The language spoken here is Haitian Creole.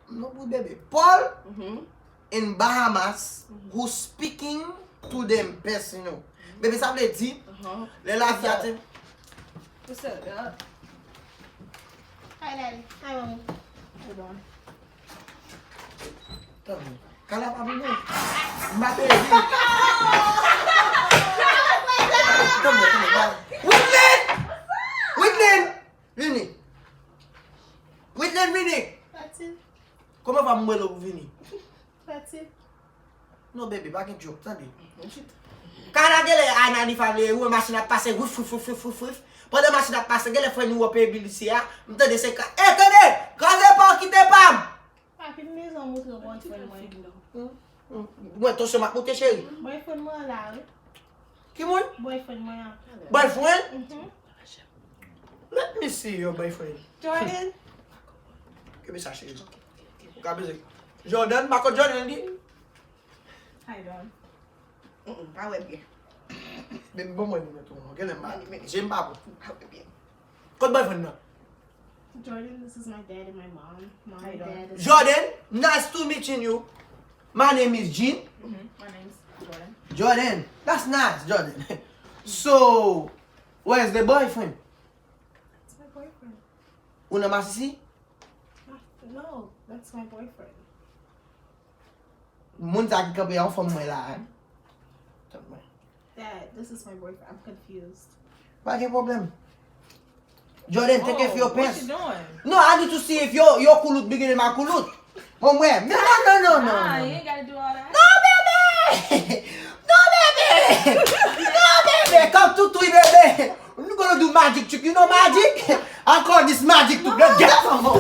No good baby. Paul in Bahamas who speaking to them personal. Baby, ça veut dire, les la fiat. What's up, dog? Hi, Daddy. Hi, Mommy. Hold on. Kala pa bine. Mbappe. Vini. Vini. That's it. Comment va mourir pour Vini? That's it. No baby, back in joke, attendez. Quand gele ana di famille, ou machine a passé, ouf. Pendant la machine a passé, gele fait nous payer bill ici, m'tende c'est ka. Eh, tenez, gardez pas quitter pam. Papi, maison montre boyfriend moi. Moi ton chemin monter chérie. Boyfriend moi là. Qui mon? Boyfriend moi. Boyfriend? Let me see your boyfriend. Jordan. Give me ça chérie. Jordan, Marco Jordan dit. Hi, Don. Pas ouais bien. Baby, bon moi tout. Gele ma. J'aime pas. Pas ouais bien. Quel boyfriend là? Jordan, this is my dad and my mom. Mom Hi, and Don. dad. Is Jordan, nice to meeting you. My name is Jean. My name's Jordan. Jordan, that's nice, Jordan. So, where's the boyfriend? That's my boyfriend. Una más ici? No, that's my boyfriend. Moun sa ki kape yon fom mwen la. Dad, this is my boyfriend. I'm confused. Pas de problem. Jordan, take care of your What pants. you doing? No, I need to see if your kulut bigger than my kulut. Oh, where? No. Nah, you ain't gotta do all that. No, baby! No, baby! No, baby! Come to baby! We're gonna do magic trick. You know magic? I call this magic to get from home.